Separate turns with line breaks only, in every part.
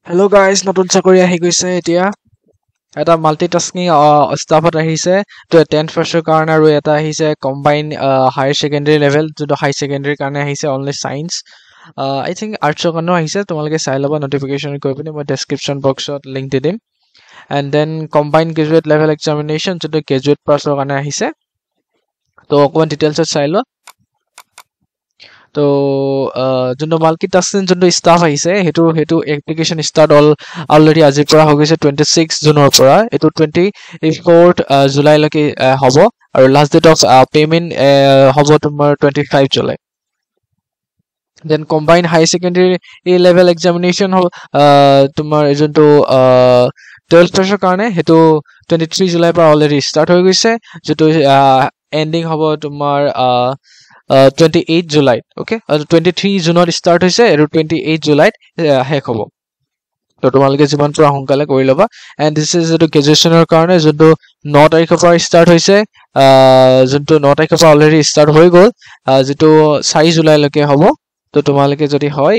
hello' guys নতুন চাকৰি আহি গৈছে এতিয়া এটা মাল্টিটাস্কিং ষ্টাফত আহিছে তো 10th ফ্ৰেছৰ কাৰণে আৰু এটা আহিছে কম্বাইন হায়াৰ ছেকেণ্ডেৰী লেভেল যোনটো হাই ছেকেণ্ডেৰীৰ কাৰণে আহিছে অনলি ছায়েন্স আই থিংক আৰ্টছৰ কাৰণেও আহিছে তোমালোকে চাই ল'বা নটিফিকেশ্যন কৰি পিনি মই ডেছক্ৰিপশ্যন বক্সত লিংক দি দিম and then combine graduate level examination যোনটো গ্ৰেজুৱেট পাছৰ কাৰণে আহিছে তো অকণমান ডিটেইলছত চাই লোৱা তো যোনটো মাল্টিটাস্কিং যোনটো ষ্টাফ আহিছে সেইটো এপ্লিকেশ্যন ষ্টাৰ্ট অলৰেডি আজিৰ পৰা হৈ গৈছে 26 জুনৰ পৰা এইটো 24 জুলাইলৈকে হ'ব আৰু লাষ্ট ডেট অফ পে'মেণ্ট হ'ব তোমাৰ 25 জুলাই দেন কম্বাইন হাই ছেকেণ্ডেৰী লেভেল এক্সামিনেশ্যন হ'ব তোমাৰ যোনটো 12th ফ্ৰেছৰ কাৰণে সেইটো 23 জুলাইৰ পৰা অলৰেডি ষ্টাৰ্ট হৈ গৈছে যিটো এণ্ডিং হ'ব তোমাৰ 28 জুলাইত অ'কে 23 জুনত ষ্টাৰ্ট হৈছে আৰু 28 জুলাইত শেষ হ'ব তো তোমালোকে যিমান পৰা সোনকালে কৰি ল'বা এণ্ড দিছ ইজ যিটো গ্ৰেজুৱেশ্যনৰ কাৰণে যোনটো 9 তাৰিখৰ পৰা ষ্টাৰ্ট হৈছে যোনটো 9 তাৰিখৰ পৰা অলৰেডি ষ্টাৰ্ট হৈ গ'ল যিটো 4 জুলাইলৈকে হ'ব তো তোমালোকে যদি হয়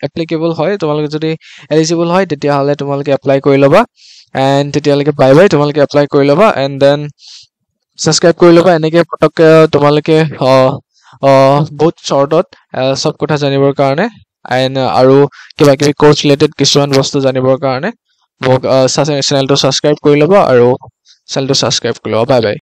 এপ্লিকেবল হয় তোমালোকে যদি এলিজিবল হয় তেতিয়াহ'লে তোমালোকে এপ্লাই কৰি ল'বা এণ্ড তেতিয়ালৈকে বাই বাই তোমালোকে এপ্লাই কৰি ল'বা এণ্ড দেন ছাবস্ক্ৰাইব কৰি ল'বা এনেকৈ পটককৈ তোমালোকে বহুত শ্বৰ্টত চব কথা জানিবৰ কাৰণে এণ্ড আৰু কিবা কিবি কোৰ্চ ৰিলেটেড কিছুমান বস্তু জানিবৰ কাৰণে মোক চেনেলটো ছাবস্ক্ৰাইব কৰি ল'বা আৰু চেনেলটো ছাবস্ক্ৰাইব কৰি ল'বা বাই বাই